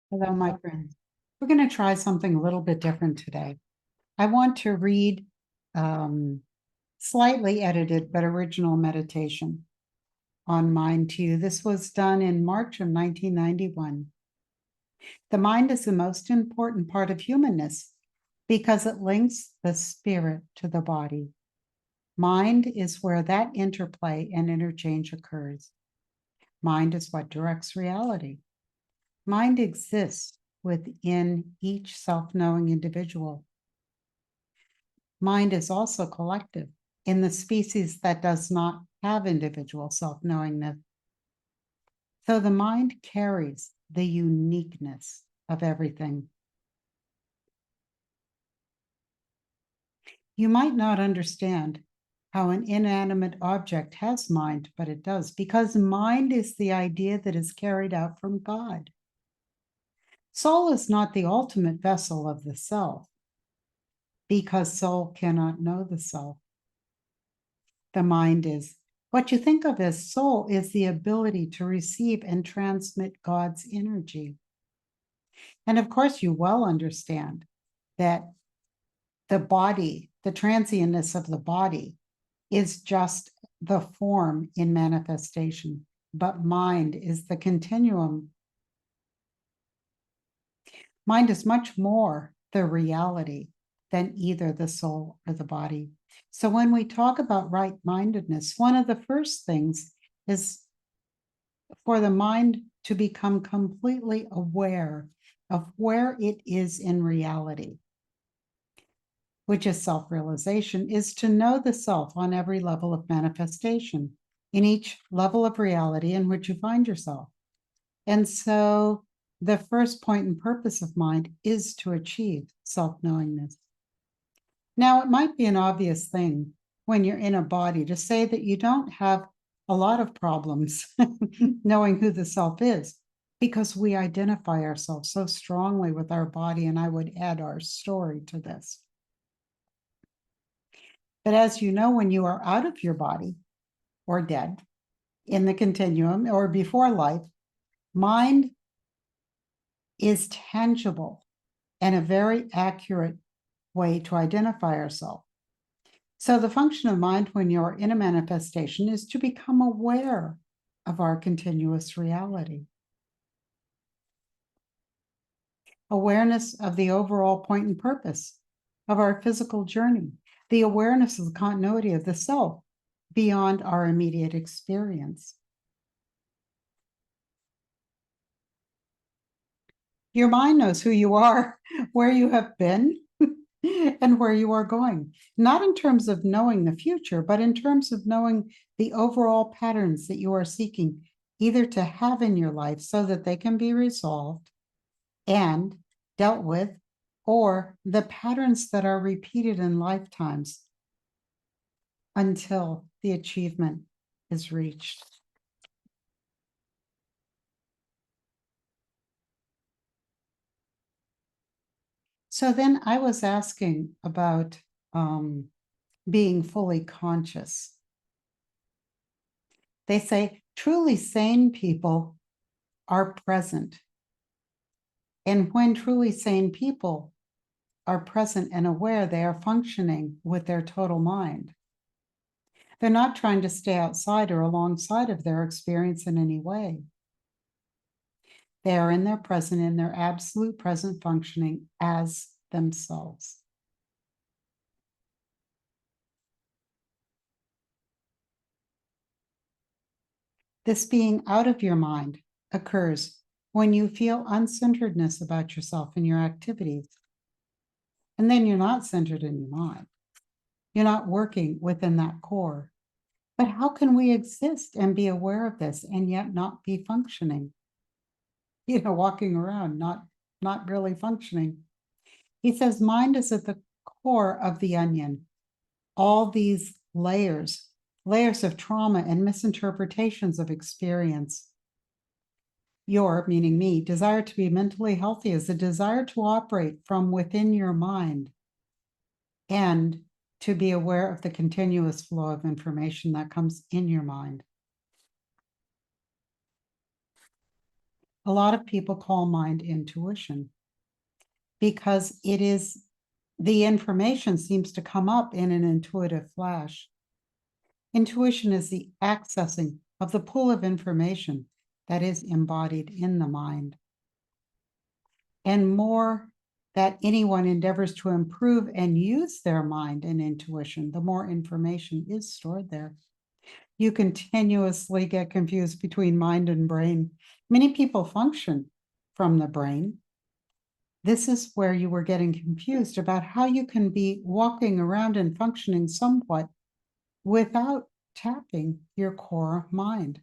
Hello, my friends. We're going to try something a little bit different today. I want to read um, slightly edited but original meditation on mind to you. This was done in March of 1991. The mind is the most important part of humanness because it links the spirit to the body. Mind is where that interplay and interchange occurs. Mind is what directs reality. Mind exists within each self-knowing individual. Mind is also collective in the species that does not have individual self-knowingness. So the mind carries the uniqueness of everything. You might not understand how an inanimate object has mind, but it does, because mind is the idea that is carried out from God. Soul is not the ultimate vessel of the self, because soul cannot know the self. The mind is. What you think of as soul is the ability to receive and transmit God's energy. And of course, you well understand that the body, the transientness of the body, is just the form in manifestation, but mind is the continuum. Mind is much more the reality than either the soul or the body. So when we talk about right-mindedness, one of the first things is for the mind to become completely aware of where it is in reality, which is self-realization, is to know the self on every level of manifestation, in each level of reality in which you find yourself. And so the first point and purpose of mind is to achieve self-knowingness. Now, it might be an obvious thing when you're in a body to say that you don't have a lot of problems knowing who the self is, because we identify ourselves so strongly with our body, and I would add our story to this. But as you know, when you are out of your body or dead in the continuum or before life, mind is tangible and a very accurate way to identify ourselves. So the function of mind when you're in a manifestation is to become aware of our continuous reality. Awareness of the overall point and purpose of our physical journey, the awareness of the continuity of the self beyond our immediate experience. Your mind knows who you are, where you have been, and where you are going, not in terms of knowing the future, but in terms of knowing the overall patterns that you are seeking either to have in your life so that they can be resolved and dealt with, or the patterns that are repeated in lifetimes until the achievement is reached. So then I was asking about being fully conscious. They say truly sane people are present. And when truly sane people are present and aware, they are functioning with their total mind. They're not trying to stay outside or alongside of their experience in any way. They are in their present, in their absolute present functioning as themselves. This being out of your mind occurs when you feel uncenteredness about yourself and your activities. And then you're not centered in your mind. You're not working within that core. But how can we exist and be aware of this and yet not be functioning? Walking around, not really functioning. He says, mind is at the core of the onion. All these layers of trauma and misinterpretations of experience. Your, meaning me, desire to be mentally healthy is a desire to operate from within your mind and to be aware of the continuous flow of information that comes in your mind. a lot of people call mind intuition because it is the information seems to come up in an intuitive flash. Intuition is the accessing of the pool of information that is embodied in the mind. And more that anyone endeavors to improve and use their mind and intuition, the more information is stored there. You continuously get confused between mind and brain. Many people function from the brain. This is where you were getting confused about how you can be walking around and functioning somewhat without tapping your core mind.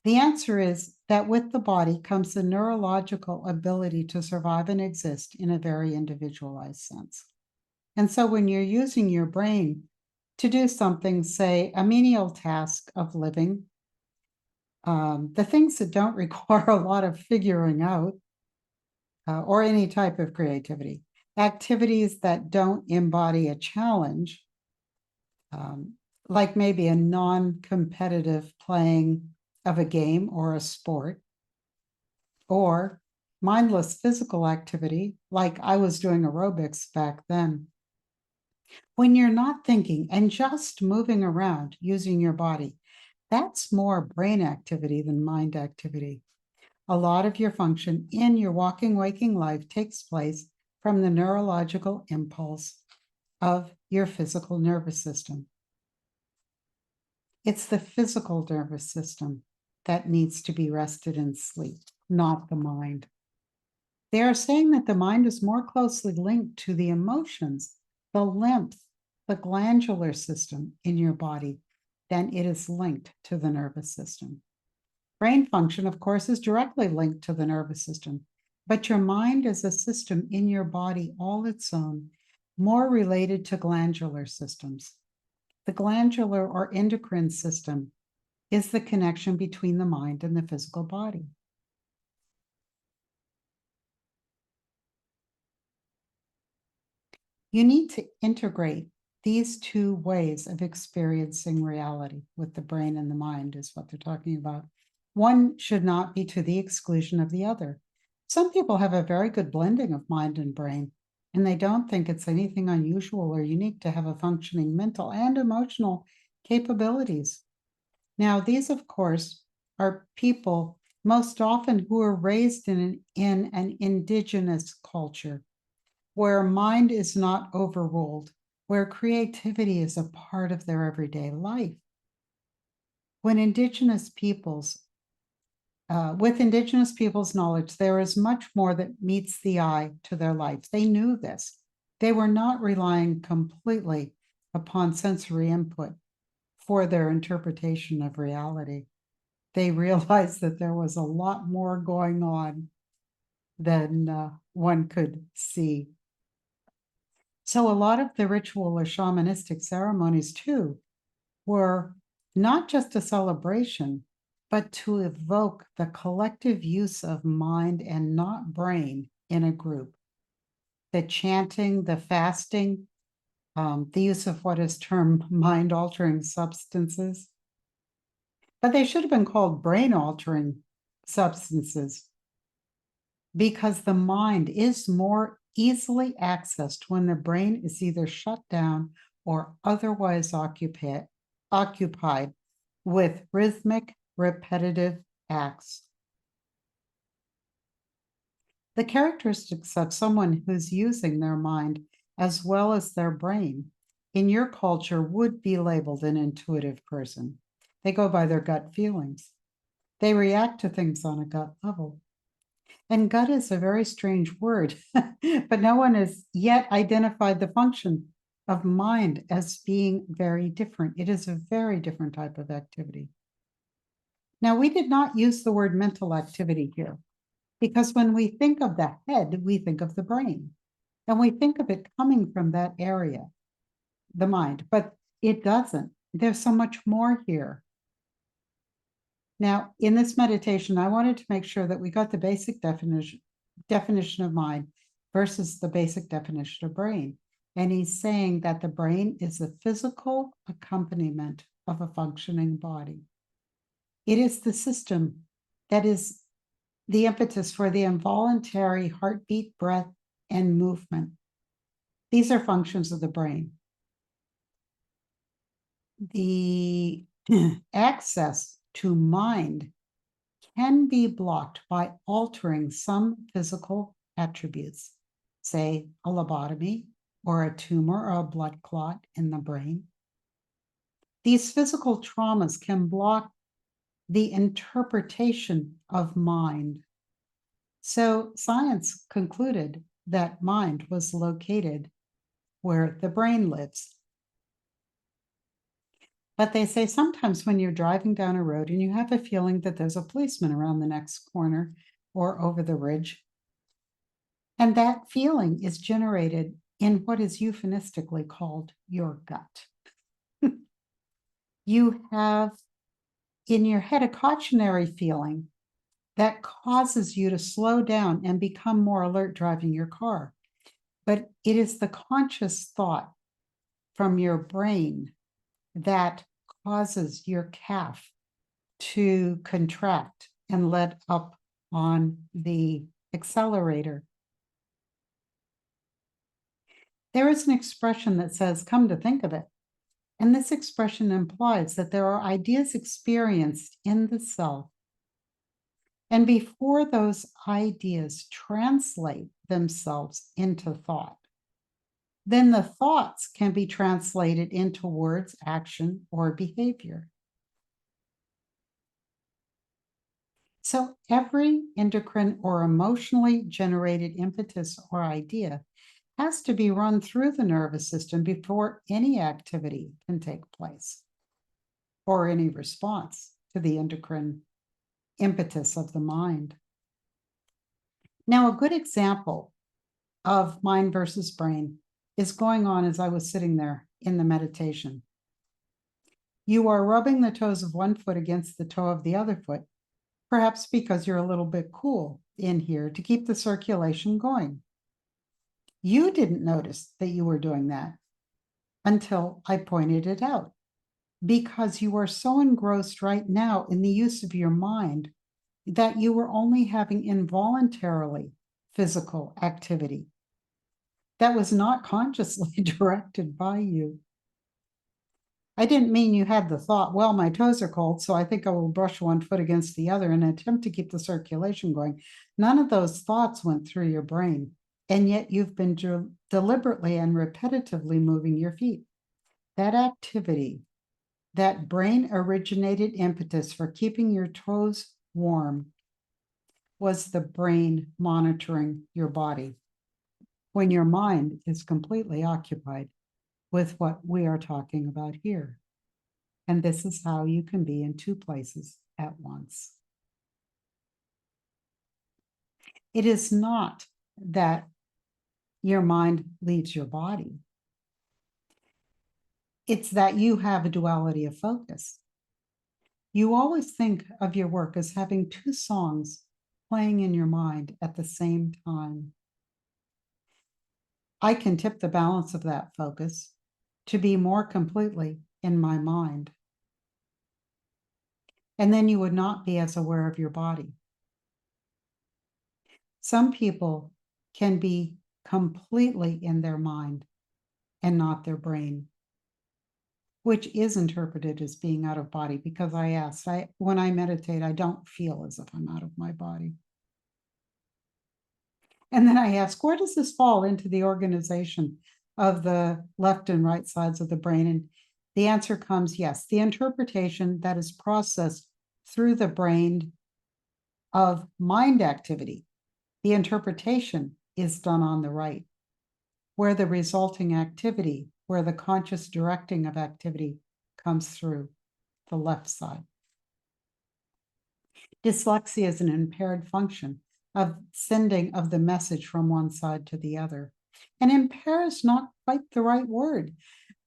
The answer is that with the body comes the neurological ability to survive and exist in a very individualized sense. And so when you're using your brain to do something, say a menial task of living, the things that don't require a lot of figuring out or any type of creativity, activities that don't embody a challenge, like maybe a non-competitive playing of a game or a sport, or mindless physical activity, like I was doing aerobics back then. When you're not thinking and just moving around using your body, that's more brain activity than mind activity. A lot of your function in your walking, waking life takes place from the neurological impulse of your physical nervous system. It's the physical nervous system that needs to be rested in sleep, not the mind. They are saying that the mind is more closely linked to the emotions, the lymph, the glandular system in your body than it is linked to the nervous system. Brain function, of course, is directly linked to the nervous system, but your mind is a system in your body all its own, more related to glandular systems. The glandular or endocrine system is the connection between the mind and the physical body. You need to integrate these two ways of experiencing reality with the brain and the mind, is what they're talking about. One should not be to the exclusion of the other. Some people have a very good blending of mind and brain, and they don't think it's anything unusual or unique to have a functioning mental and emotional capabilities. Now, these, of course, are people most often who are raised in an indigenous culture where mind is not overruled, where creativity is a part of their everyday life. When indigenous peoples, with indigenous peoples' knowledge, there is much more that meets the eye to their lives. They knew this. They were not relying completely upon sensory input for their interpretation of reality. They realized that there was a lot more going on than one could see. So a lot of the ritual or shamanistic ceremonies too were not just a celebration, but to evoke the collective use of mind and not brain in a group. The chanting, the fasting, the use of what is termed mind-altering substances. But they should have been called brain-altering substances because the mind is more easily accessed when the brain is either shut down or otherwise occupied with rhythmic, repetitive acts. The characteristics of someone who's using their mind as well as their brain in your culture would be labeled an intuitive person. They go by their gut feelings. They react to things on a gut level. And gut is a very strange word, but no one has yet identified the function of mind as being very different. It is a very different type of activity. Now, we did not use the word mental activity here because when we think of the head, we think of the brain. And we think of it coming from that area, the mind, but it doesn't. There's so much more here. Now, in this meditation, I wanted to make sure that we got the basic definition of mind versus the basic definition of brain. And he's saying that the brain is the physical accompaniment of a functioning body. It is the system that is the impetus for the involuntary heartbeat, breath, and movement. These are functions of the brain. The access to mind can be blocked by altering some physical attributes, say a lobotomy or a tumor or a blood clot in the brain. These physical traumas can block the interpretation of mind. So science concluded that mind was located where the brain lives. But they say sometimes when you're driving down a road and you have a feeling that there's a policeman around the next corner or over the ridge, and that feeling is generated in what is euphemistically called your gut. You have in your head a cautionary feeling that causes you to slow down and become more alert driving your car. But it is the conscious thought from your brain that causes your calf to contract and let up on the accelerator. There is an expression that says, come to think of it. And this expression implies that there are ideas experienced in the self. And before those ideas translate themselves into thought, then the thoughts can be translated into words, action, or behavior. So every endocrine or emotionally generated impetus or idea has to be run through the nervous system before any activity can take place or any response to the endocrine impetus of the mind. Now, a good example of mind versus brain is going on as I was sitting there in the meditation. You are rubbing the toes of one foot against the toe of the other foot, perhaps because you're a little bit cool in here to keep the circulation going. You didn't notice that you were doing that until I pointed it out, because you are so engrossed right now in the use of your mind that you were only having involuntarily physical activity that was not consciously directed by you. I didn't mean you had the thought, well, my toes are cold, so I think I will brush one foot against the other in an attempt to keep the circulation going. None of those thoughts went through your brain, and yet you've been deliberately and repetitively moving your feet. That activity, that brain-originated impetus for keeping your toes warm, was the brain monitoring your body when your mind is completely occupied with what we are talking about here. And this is how you can be in two places at once. It is not that your mind leaves your body. It's that you have a duality of focus. You always think of your work as having two songs playing in your mind at the same time. I can tip the balance of that focus to be more completely in my mind. And then you would not be as aware of your body. Some people can be completely in their mind and not their brain, which is interpreted as being out of body, because I asked, when I meditate, I don't feel as if I'm out of my body. And then I ask, where does this fall into the organization of the left and right sides of the brain? And the answer comes, yes, the interpretation that is processed through the brain of mind activity, the interpretation is done on the right, where the resulting activity, where the conscious directing of activity comes through the left side. Dyslexia is an impaired function of sending of the message from one side to the other. And impair is not quite the right word,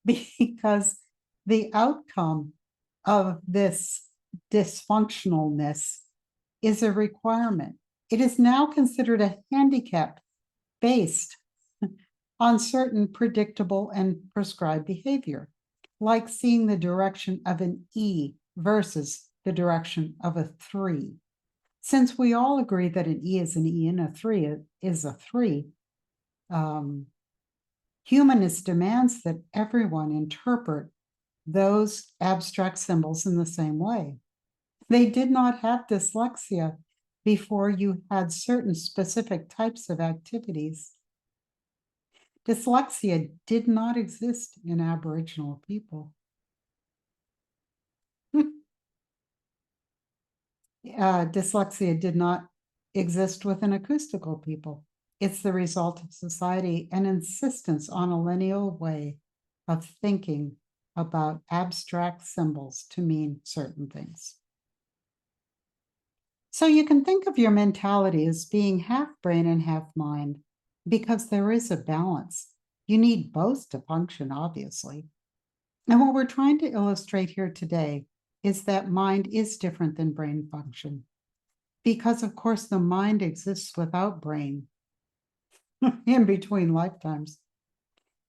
because the outcome of this dysfunctionalness is a requirement. It is now considered a handicap based on certain predictable and prescribed behavior, like seeing the direction of an E versus the direction of a 3. Since we all agree that an E is an E and a 3 is a 3, humanist demands that everyone interpret those abstract symbols in the same way. They did not have dyslexia before you had certain specific types of activities. Dyslexia did not exist in Aboriginal people. Dyslexia did not exist within acoustical people. It's the result of society and insistence on a lineal way of thinking about abstract symbols to mean certain things. So you can think of your mentality as being half brain and half mind because there is a balance. You need both to function, obviously. And what we're trying to illustrate here today is that mind is different than brain function because, of course, the mind exists without brain in between lifetimes.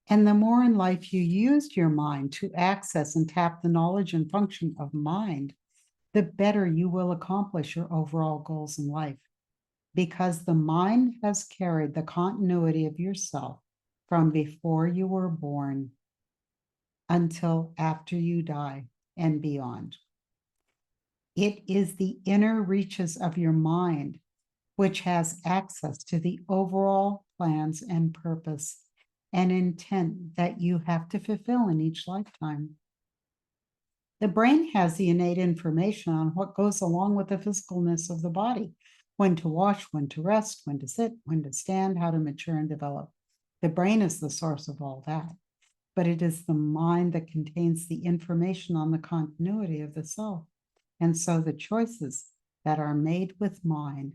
And the more in life you used your mind to access and tap the knowledge and function of mind, the better you will accomplish your overall goals in life. Because the mind has carried the continuity of yourself from before you were born until after you die and beyond. It is the inner reaches of your mind which has access to the overall plans and purpose and intent that you have to fulfill in each lifetime. The brain has the innate information on what goes along with the physicalness of the body, when to wash, when to rest, when to sit, when to stand, how to mature and develop. The brain is the source of all that, but it is the mind that contains the information on the continuity of the self. And so the choices that are made with mind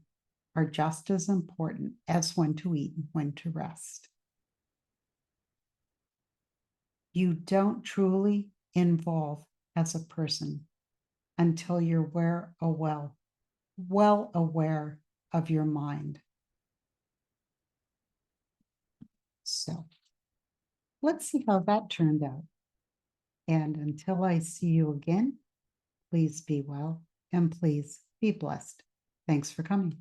are just as important as when to eat and when to rest. You don't truly evolve as a person until you're well aware of your mind. So let's see how that turned out. And until I see you again, please be well and please be blessed. Thanks for coming.